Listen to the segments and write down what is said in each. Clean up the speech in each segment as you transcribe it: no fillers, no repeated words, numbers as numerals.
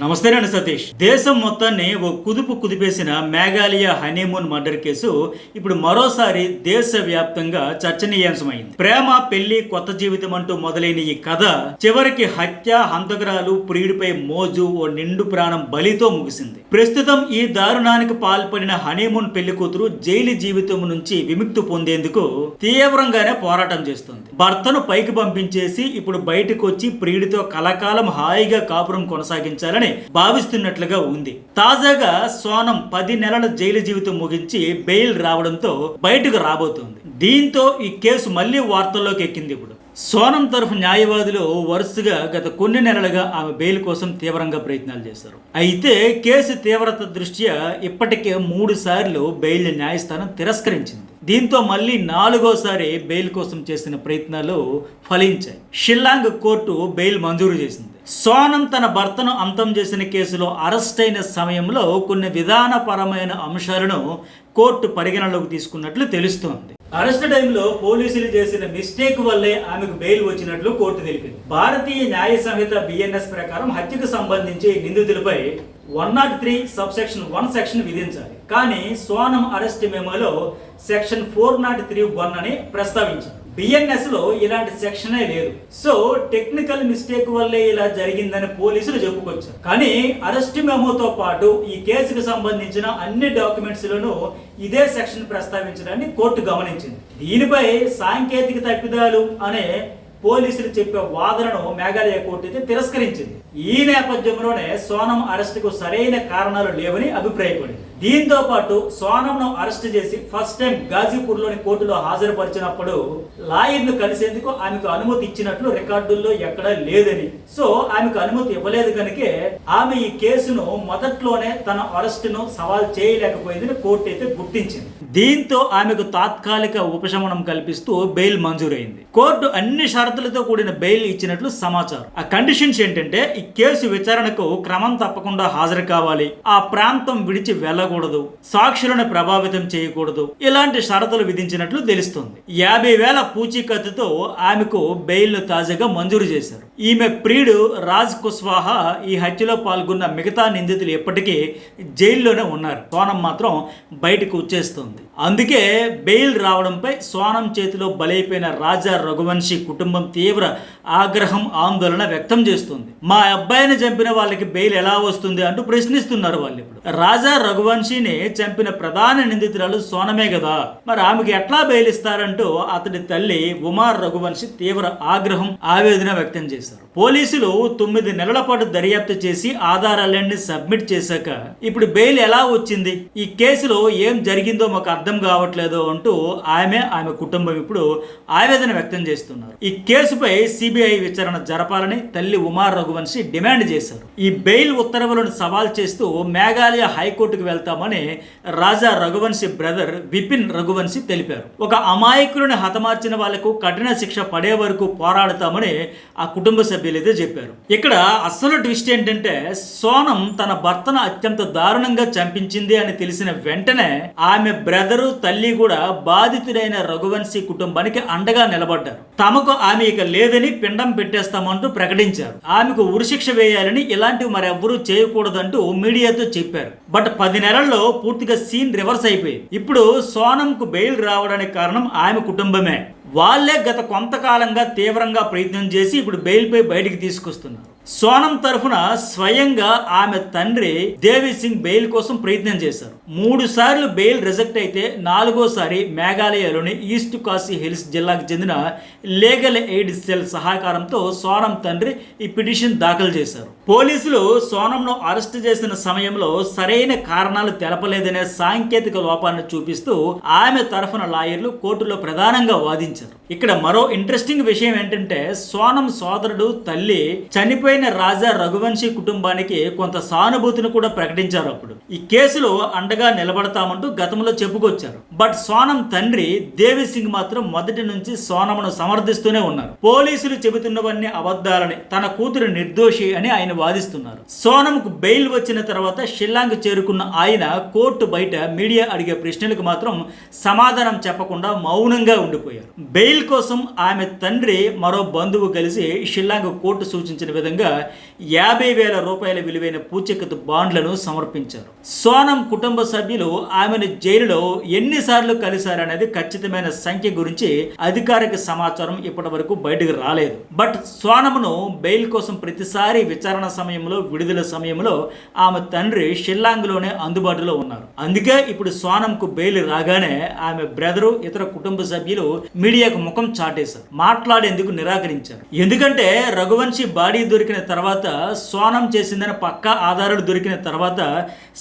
నమస్తే అండి సతీష్. దేశం మొత్తాన్ని ఓ కుదుపు కుదిపేసిన మేఘాలయ హనీమూన్ మర్డర్ కేసు ఇప్పుడు మరోసారి దేశవ్యాప్తంగా చర్చనీయాంశమైంది. ప్రేమ, పెళ్లి, కొత్త జీవితం అంటూ మొదలైన ఈ కథ చివరికి హత్య, హంతకురాలు, ప్రియుడిపై మోజు, ఓ నిండు ప్రాణం బలితో ముగిసింది. ప్రస్తుతం ఈ దారుణానికి పాల్పడిన హనీమూన్ పెళ్లి కూతురు జైలు జీవితం నుంచి విముక్తి పొందేందుకు తీవ్రంగానే పోరాటం చేస్తుంది. భర్తను పైకి పంపించేసి ఇప్పుడు బయటకు వచ్చి ప్రియుడితో కలకాలం హాయిగా కాపురం కొనసాగించాలని భావిస్తున్నట్లుగా ఉంది. తాజాగా సోనం 10 నెలల జైలు జీవితం ముగించి బెయిల్ రావడంతో బయటకు రాబోతోంది. దీంతో ఈ కేసు మళ్లీ వార్తల్లోకి ఎక్కింది. ఇప్పుడు సోనం తరఫు న్యాయవాదులు వరుసగా గత కొన్ని నెలలుగా ఆమె బెయిల్ కోసం తీవ్రంగా ప్రయత్నాలు చేశారు. అయితే కేసు తీవ్రత దృష్ట్యా ఇప్పటికే 3 సార్లు బెయిల్ న్యాయస్థానం తిరస్కరించింది. దీంతో మళ్ళీ 4వసారి బెయిల్ కోసం చేసిన ప్రయత్నాలు ఫలించాయి. షిల్లాంగ్ కోర్టు బెయిల్ మంజూరు చేసింది. సోనం తన భర్తను అంతం చేసిన కేసులో అరెస్ట్ అయిన సమయంలో కొన్ని విధానపరమైన అంశాలను కోర్టు పరిగణలోకి తీసుకున్నట్లు తెలుస్తోంది. అరెస్ట్ టైంలో పోలీసులు చేసిన మిస్టేక్ వల్లే ఆమెకు బెయిల్ వచ్చినట్లు కోర్టు తెలిపింది. భారతీయ న్యాయ సంహిత BNS ప్రకారం హత్యకు సంబంధించి నిందితులపై 103 సబ్సెక్షన్ 1 సెక్షన్ విధించాలి. కానీ సోనం అరెస్ట్ మెమోలో సెక్షన్ 403(1) అని ప్రస్తావించారు. BNS లో ఇలాంటి సెక్షనే లేదు. సో టెక్నికల్ మిస్టేక్ వల్లే ఇలా జరిగిందని పోలీసులు చెప్పుకొచ్చారు. కానీ అరెస్ట్ మెమోతో పాటు ఈ కేసుకు సంబంధించిన అన్ని డాక్యుమెంట్స్ లోనూ ఇదే సెక్షన్ ప్రస్తావించడాన్ని కోర్టు గమనించింది. దీనిపై సాంకేతిక తప్పిదాలు అనే పోలీసులు చెప్పే వాదనను మేఘాలయ కోర్టు అయితే తిరస్కరించింది. ఈ నేపథ్యంలోనే సోనం అరెస్టుకు సరైన కారణాలు లేవని అభిప్రాయపడింది. దీంతో పాటు సోనంను అరెస్ట్ చేసి ఫస్ట్ టైం గాజీపూర్లోని కోర్టులో హాజరుపరిచినప్పుడు లాయర్ను కలిసేందుకు ఆమెకు అనుమతి ఇచ్చినట్లు రికార్డుల్లో ఎక్కడా లేదని, సో ఆమెకు అనుమతి ఇవ్వలేదు కనుకే ఆమె ఈ కేసును మొదట్లోనే తన అరెస్టును సవాల్ చేయలేకపోయిందని కోర్టు అయితే గుర్తించింది. దీంతో ఆమెకు తాత్కాలిక ఉపశమనం కల్పిస్తూ బెయిల్ మంజూరైంది. కోర్టు అన్ని షరతులతో కూడిన బెయిల్ ఇచ్చినట్లు సమాచారం. ఆ కండిషన్స్ ఏంటంటే ఈ కేసు విచారణకు క్రమం తప్పకుండా హాజరు కావాలి, ఆ ప్రాంతం విడిచి వెళ్ళకూడదు, సాక్షులను ప్రభావితం చేయకూడదు, ఇలాంటి షరతులు విధించినట్లు తెలుస్తుంది. 50,000 పూచీకత్తుతో ఆమెకు బెయిల్ తాజాగా మంజూరు చేశారు. ఈమె ప్రియుడు రాజ్ కుష్వాహా ఈ హత్యలో పాల్గొన్న మిగతా నిందితులు ఎప్పటికీ జైల్లోనే ఉన్నారు. సోనం మాత్రం బయటకు వచ్చేస్తుంది. అందుకే బెయిల్ రావడంపై సోనం చేతిలో బలైపోయిన రాజా రఘువంశీ కుటుంబం తీవ్ర ఆగ్రహం, ఆందోళన వ్యక్తం చేస్తుంది. మా అబ్బాయిని చంపిన వాళ్ళకి బెయిల్ ఎలా వస్తుంది అంటూ ప్రశ్నిస్తున్నారు వాళ్ళు. ఇప్పుడు రాజా రఘువంశీని చంపిన ప్రధాన నిందితురాలు సోనమే కదా, మరి ఆమెకి ఎట్లా బెయిల్ ఇస్తారంటూ అతడి తల్లి ఉమా రఘువంశీ తీవ్ర ఆగ్రహం, ఆవేదన వ్యక్తం చేశారు. పోలీసులు 9 నెలల పాటు దర్యాప్తు చేసి ఆధారాలన్నీ సబ్మిట్ చేశాక ఇప్పుడు బెయిల్ ఎలా వచ్చింది, ఈ కేసులో ఏం జరిగిందో మాకు అర్థం కావట్లేదు అంటూ ఆమె కుటుంబం ఇప్పుడు ఆవేదన వ్యక్తం చేస్తున్నారు. ఈ కేసుపై CBI విచారణ జరపాలని తల్లి ఉమా రఘువంశీ డిమాండ్ చేశారు. ఈ బెయిల్ ఉత్తర్వులను సవాల్ చేస్తూ మేఘాలయ హైకోర్టుకు వెళ్తామని రాజా రఘువంశీ బ్రదర్ విపిన్ రఘువంశీ తెలిపారు. ఒక అమాయకులను హతమార్చిన వాళ్లకు కఠిన శిక్ష పడే వరకు పోరాడతామని ఆ కుటుంబ సభ్యులైతే చెప్పారు. ఇక్కడ అసలు ట్విస్ట్ ఏంటంటే సోనం తన భర్తను అత్యంత దారుణంగా చంపించింది అని తెలిసిన వెంటనే ఆమె బ్రదరు, తల్లి కూడా బాధితుడైన రఘువంశీ కుటుంబానికి అండగా నిలబడ్డారు. తమకు ఆమె ఇక లేదని పిండం పెట్టేస్తామంటూ ప్రకటించారు. ఆమెకు ఉరిశిక్ష వేయాలని, ఇలాంటివి మరెవ్వరూ చేయకూడదంటూ మీడియాతో చెప్పారు. బట్ 10 నెలల్లో పూర్తిగా సీన్ రివర్స్ అయిపోయింది. ఇప్పుడు సోనంకు బెయిల్ రావడానికి కారణం ఆమె కుటుంబమే. వాళ్ళే గత కొంతకాలంగా తీవ్రంగా ప్రయత్నం చేసి ఇప్పుడు బెయిల్పై బయటికి తీసుకొస్తున్నారు. సోనం తరఫున స్వయంగా ఆమె తండ్రి దేవి సింగ్ బెయిల్ కోసం ప్రయత్నం చేశారు. 3 సార్లు బెయిల్ రిజెక్ట్ అయితే 4వసారి మేఘాలయలోని ఈస్ట్ కాశీ హిల్స్ జిల్లాకు చెందిన లీగల్ ఎయిడ్ సెల్ సహకారంతో సోనం తండ్రి ఈ పిటిషన్ దాఖలు చేశారు. పోలీసులు సోనంను అరెస్ట్ చేసిన సమయంలో సరైన కారణాలు తెలపలేదనే సాంకేతిక లోపాన్ని చూపిస్తూ ఆమె తరఫున లాయర్లు కోర్టులో ప్రధానంగా వాదించారు. ఇక్కడ మరో ఇంట్రెస్టింగ్ విషయం ఏంటంటే సోనం సోదరుడు, తల్లి చనిపోయిన రాజా రఘువంశీ కుటుంబానికి కొంత సానుభూతిని కూడా ప్రకటించారు. అప్పుడు ఈ కేసులో అండగా నిలబడతామంటూ గతంలో చెప్పుకొచ్చారు. బట్ సోనం తండ్రి దేవి సింగ్ మాత్రం మొదటి నుంచి సోనంను సమర్థిస్తూనే ఉన్నారు. పోలీసులు చెబుతున్నవన్నీ అబద్ధాలని, తన కూతురు నిర్దోషి అని ఆయన ఆయన వాదిస్తున్నారు. సోనంకు బెయిల్ వచ్చిన తర్వాత షిల్లాంగ్ చేరుకున్న ఆయన కోర్టు బయట మీడియా అడిగే ప్రశ్నలకు మాత్రం సమాధానం చెప్పకుండా మౌనంగా ఉండిపోయారు. బెయిల్ కోసం ఆమె తండ్రి మరో బంధువు కలిసి షిల్లాంగ్ కోర్టు సూచించిన విధంగా 50,000 రూపాయల విలువైన పూచీకత్తు బాండ్లను సమర్పించారు. సోనం కుటుంబ సభ్యులు ఆమెను జైలులో ఎన్నిసార్లు కలిశారనేది ఖచ్చితమైన సంఖ్య గురించి అధికారిక సమాచారం ఇప్పటి వరకు బయటకు రాలేదు. బట్ సోనమును బెయిల్ కోసం ప్రతిసారి విచారణ సమయంలో, విడుదల సమయంలో ఆమె తండ్రి షిల్లాంగ్లోనే అందుబాటులో ఉన్నారు. అందుకే ఇప్పుడు సోనంకు బెయిల్ రాగానే ఆమె బ్రదరు, ఇతర కుటుంబ సభ్యులు మీడియాకు ముఖం చాటేశారు. మాట్లాడేందుకు నిరాకరించారు. ఎందుకంటే రఘువంశీ బాడీ దొరికిన తర్వాత, సోనం చేసిందని పక్కా ఆధారాలు దొరికిన తర్వాత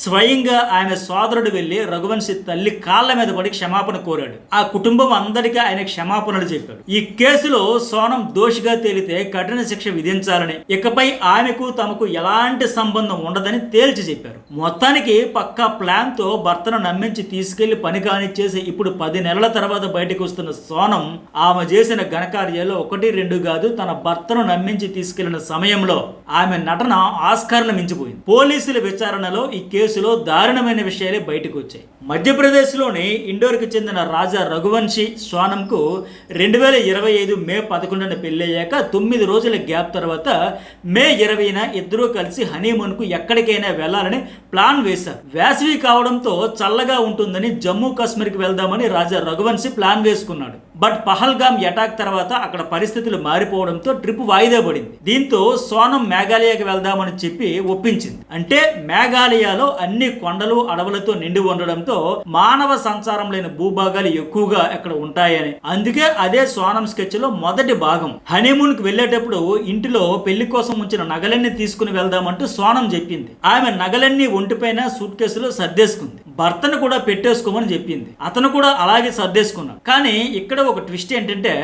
స్వయంగా ఆమె సోదరుడు వెళ్లి రఘువంశీ తల్లి కాళ్ళ మీద పడి క్షమాపణ కోరాడు. ఆ కుటుంబం అందరికీ ఆయన క్షమాపణలు చెప్పాడు. ఈ కేసులో సోనం దోషిగా తేలితే కఠిన శిక్ష విధించాలని, ఇకపై ఆమెకు తమకు ఎలాంటి సంబంధం ఉండదని తేల్చి చెప్పారు. మొత్తానికి పక్కా ప్లాన్ తో భర్తను నమ్మించి తీసుకెళ్లి పని కానిచ్చేసి ఇప్పుడు 10 నెలల తర్వాత బయటకు వస్తున్న సోనం ఆమె చేసిన ఘనకార్యాలు 1, 2 కాదు. తన భర్తను నమ్మించి తీసుకెళ్లిన సమయంలో ఆమె నటన ఆస్కార్ను మించిపోయింది. పోలీసుల విచారణలో ఈ కేసులో దారుణమైన విషయాలే బయటకు వచ్చాయి. మధ్యప్రదేశ్లోని ఇండోర్కి చెందిన రాజా రఘువంశీ సోనంకు 2025 మే 11న పెళ్ళయ్యాక 9 రోజుల గ్యాప్ తర్వాత మే 20న ఇద్దరూ కలిసి హనీమూన్కు ఎక్కడికైనా వెళ్లాలని ప్లాన్ వేశారు. వేసవి కావడంతో చల్లగా ఉంటుందని జమ్మూ కాశ్మీర్కి వెళ్దామని రాజా రఘువంశీ ప్లాన్ వేసుకున్నాడు. బట్ పహల్గామ్ అటాక్ తర్వాత అక్కడ పరిస్థితులు మారిపోవడంతో ట్రిప్ వాయిదా పడింది. దీంతో సోనం మేఘాలయకి వెళ్దామని చెప్పి ఒప్పించింది. అంటే మేఘాలయలో అన్ని కొండలు, అడవులతో నిండి ఉండడంతో మానవ సంచారం లేని భూభాగాలు ఎక్కువగా అక్కడ ఉంటాయని, అందుకే అదే సోనం స్కెచ్ లో మొదటి భాగం. హనీమూన్ కి వెళ్లేటప్పుడు ఇంటిలో పెళ్లి కోసం ఉంచిన నగలన్నీ తీసుకుని వెళ్దామంటూ సోనం చెప్పింది. ఆమె నగలన్నీ ఒంటిపైన సూట్ కేసులో సర్దేసుకుంది. భర్తను కూడా పెట్టేసుకోమని చెప్పింది. అతను కూడా అలాగే సర్దేసుకున్నాడు. కానీ ఇక్కడ ఒక ట్విస్ట్ ఏంటంటే,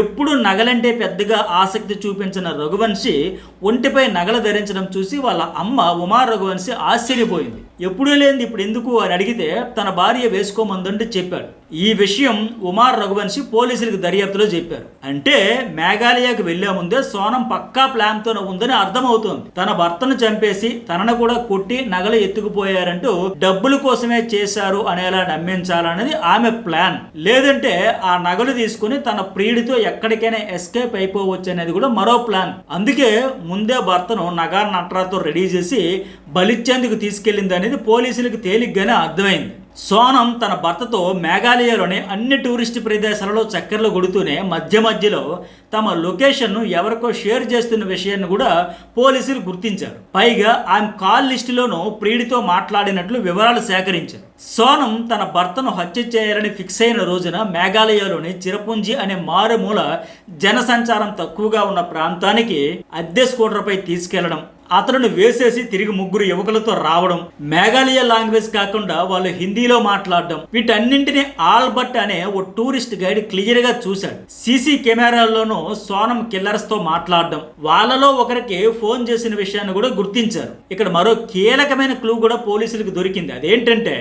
ఎప్పుడు నగలంటే పెద్దగా ఆసక్తి చూపించిన రఘువంశీ ఒంటిపై నగలు ధరించడం చూసి వాళ్ళ అమ్మ ఉమా రఘువంశీ ఆశ్చర్యపోయింది. ఎప్పుడూ లేనిది ఇప్పుడు ఎందుకు అని అడిగితే తన భార్య వేసుకోమందంటే చెప్పాడు. ఈ విషయం ఉమార్ రఘువంశీ పోలీసులకు దర్యాప్తులో చెప్పారు. అంటే మేఘాలయకు వెళ్లే ముందే సోనం పక్కా ప్లాన్ తో ఉందని అర్థమవుతోంది. తన భర్తను చంపేసి తనను కూడా కొట్టి నగలు ఎత్తుకుపోయారంటూ డబ్బుల కోసమే చేశారు అనేలా నమ్మించాలనేది ఆమె ప్లాన్. లేదంటే ఆ నగలు తీసుకుని తన ప్రియుడితో ఎక్కడికైనా ఎస్కేప్ అయిపోవచ్చు అనేది కూడా మరో ప్లాన్. అందుకే ముందే భర్తను నగా నట్రాతో రెడీ చేసి బలిచ్చేందుకు తీసుకెళ్లింది అనేది పోలీసులకు తేలిగ్గానే అర్థమైంది. సోనం తన భర్తతో మేఘాలయలోని అన్ని టూరిస్ట్ ప్రదేశాలలో చక్కర్లు కొడుతూనే మధ్య మధ్యలో తమ లొకేషన్ను ఎవరికో షేర్ చేస్తున్న విషయాన్ని కూడా పోలీసులు గుర్తించారు. పైగా ఆమె కాల్ లిస్టులోనూ ప్రియుడితో మాట్లాడినట్లు వివరాలు సేకరించారు. సోనం తన భర్తను హత్య చేయాలని ఫిక్స్ అయిన రోజున మేఘాలయలోని చిరపుంజి అనే మారుమూల జనసంచారం తక్కువగా ఉన్న ప్రాంతానికి అద్దె స్కూటర్పై తీసుకెళ్లడం, అతను వేసేసి తిరిగి 3 యువకులతో రావడం, మేఘాలయ లాంగ్వేజ్ కాకుండా వాళ్ళు హిందీలో మాట్లాడడం, వీటన్నింటినీ ఆల్బర్ట్ అనే ఓ టూరిస్ట్ గైడ్ క్లియర్ గా చూశాడు. సీసీ కెమెరాల్లోనూ సోనం కిల్లర్స్ తో మాట్లాడడం, వాళ్ళలో ఒకరికి ఫోన్ చేసిన విషయాన్ని కూడా గుర్తించారు. ఇక్కడ మరో కీలకమైన క్లూ కూడా పోలీసులకు దొరికింది. అదేంటంటే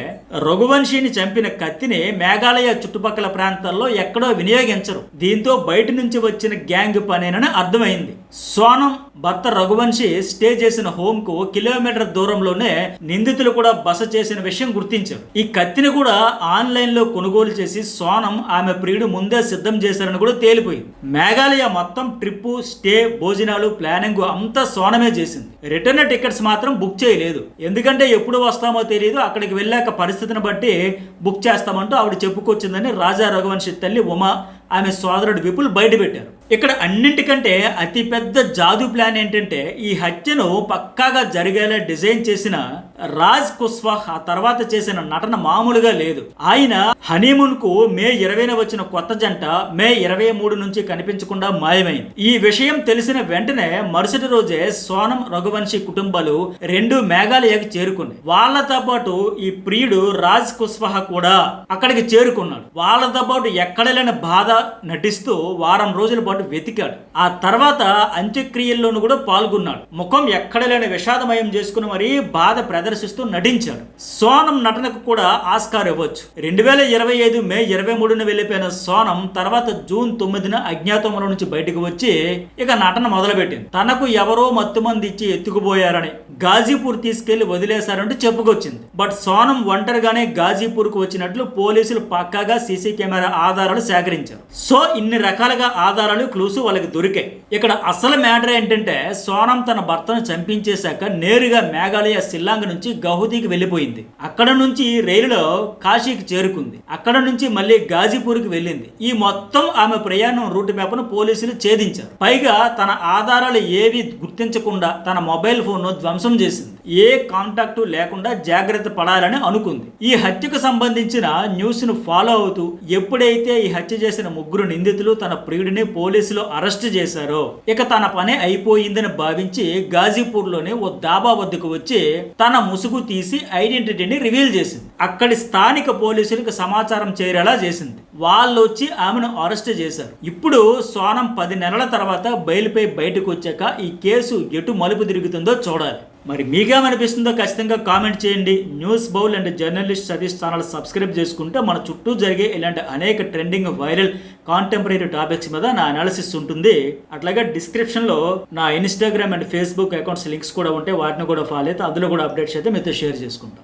రఘువంశీని చంపిన కత్తిని మేఘాలయ చుట్టుపక్కల ప్రాంతాల్లో ఎక్కడో వినియోగించరు. దీంతో బయట నుంచి వచ్చిన గ్యాంగ్ పనేనని అర్థమైంది. సోనం భర్త రఘువంశీ స్టే చేసిన హోమ్ కు కిలోమీటర్ దూరంలోనే నిందితులు కూడా బస చేసిన విషయం గుర్తించారు. ఈ కత్తిని కూడా ఆన్లైన్ లో కొనుగోలు చేసి సోనం ఆమె ప్రియుడు ముందే సిద్ధం చేశారని కూడా తేలిపోయింది. మేఘాలయ మొత్తం ట్రిప్, స్టే, భోజనాలు, ప్లానింగ్ అంతా సోనమే చేసింది. రిటర్న్ టికెట్స్ మాత్రం బుక్ చేయలేదు. ఎందుకంటే ఎప్పుడు వస్తామో తెలియదు, అక్కడికి వెళ్ళాక పరిస్థితిని బట్టి బుక్ చేస్తామంటూ ఆవిడ చెప్పుకొచ్చిందని రాజా రఘువంశీ తల్లి ఉమా, ఆమె సోదరుడు విపుల్ బయటపెట్టారు. ఇక్కడ అన్నింటికంటే అతిపెద్ద జాదు ప్లాన్ ఏంటంటే, ఈ హత్యను పక్కాగా జరిగేలా డిజైన్ చేసిన రాజ్ కుష్వాహా ఆ తర్వాత చేసిన నటన మామూలుగా లేదు. ఆయన హనీమూన్ కు మే 20న వచ్చిన కొత్త జంట మే 23 నుంచి కనిపించకుండా మాయమైంది. ఈ విషయం తెలిసిన వెంటనే మరుసటి రోజే సోనం, రఘువంశీ కుటుంబాలు 2 మేఘాలయకి చేరుకున్నాయి. వాళ్ళతో పాటు ఈ ప్రియుడు రాజ్ కుష్వాహా కూడా అక్కడికి చేరుకున్నాడు. వాళ్ళతో పాటు ఎక్కడ లేని బాధ, నటిస్తూ వారం రోజుల పాటు వెతికాడు. ఆ తర్వాత అంత్యక్రియల్లోనూ కూడా పాల్గొన్నాడు. ముఖం ఎక్కడ లేని విషాదమయం చేసుకుని మరీ బాధ ప్రదర్శిస్తూ నటించాడు. సోనం నటనకు కూడా ఆస్కార్ ఇవ్వచ్చు. 2025 మే 23న వెళ్లిపోయిన సోనం తర్వాత జూన్ 9న అజ్ఞాతంలో నుంచి బయటకు వచ్చి ఇక నటన మొదలుపెట్టింది. తనకు ఎవరో మత్తుమంది ఇచ్చి ఎత్తుకుపోయారని, గాజీపూర్ తీసుకెళ్లి వదిలేశారంటూ చెప్పుకొచ్చింది. బట్ సోనం ఒంటరిగానే గాజీపూర్ కు వచ్చినట్లు పోలీసులు పక్కాగా సీసీ కెమెరా ఆధారాలు సేకరించారు. సో ఇన్ని రకాలుగా ఆధారాలు, క్లూస్ వాళ్ళకి దొరికాయి. ఇక్కడ అసలు మ్యాటర్ ఏంటంటే సోనం తన భర్తను చంపించేశాక నేరుగా మేఘాలయ షిల్లాంగ్ నుంచి గౌహతికి వెళ్లిపోయింది. అక్కడ నుంచి రైలులో కాశీకి చేరుకుంది. అక్కడ నుంచి మళ్ళీ గాజీపూర్కి వెళ్ళింది. ఈ మొత్తం ఆమె ప్రయాణం రూట్ మ్యాప్ ను పోలీసులు ఛేదించారు. పైగా తన ఆధారాలు ఏవి గుర్తించకుండా తన మొబైల్ ఫోన్ ను ధ్వంసం చేసింది. ఏ కాంటాక్టు లేకుండా జాగ్రత్త పడాలని అనుకుంది. ఈ హత్యకు సంబంధించిన న్యూస్ ను ఫాలో అవుతూ ఎప్పుడైతే ఈ హత్య చేసిన ముగ్గురు నిందితులు తన ప్రియుడిని పోలీసులు అరెస్ట్ చేశారో ఇక తన పని అయిపోయిందని భావించి గాజీపూర్ లోని ఓ దాబా వద్దకు వచ్చి తన ముసుగు తీసి ఐడెంటిటీని రివీల్ చేసింది. అక్కడి స్థానిక పోలీసులకు సమాచారం చేరేలా చేసింది. వాళ్ళు వచ్చి ఆమెను అరెస్ట్ చేశారు. ఇప్పుడు సోనం 10 నెలల తర్వాత బయలుపై బయటకు వచ్చాక ఈ కేసు ఎటు మలుపు తిరుగుతుందో చూడాలి. మరి మీకేమనిపిస్తుందో ఖచ్చితంగా కామెంట్ చేయండి. News bowl and journalist Satish channel subscribe చేసుకుంటే మన చుట్టూ జరిగే ఇలాంటి అనేక ట్రెండింగ్, వైరల్, కాంటెంపరీ టాపిక్స్ మీద నా అనాలిసిస్ ఉంటుంది. అట్లాగే డిస్క్రిప్షన్లో నా Instagram and Facebook accounts links కూడా ఉంటే వాటిని కూడా ఫాలో అయితే అందులో కూడా అప్డేట్స్ అయితే మీతో షేర్ చేసుకుంటాను.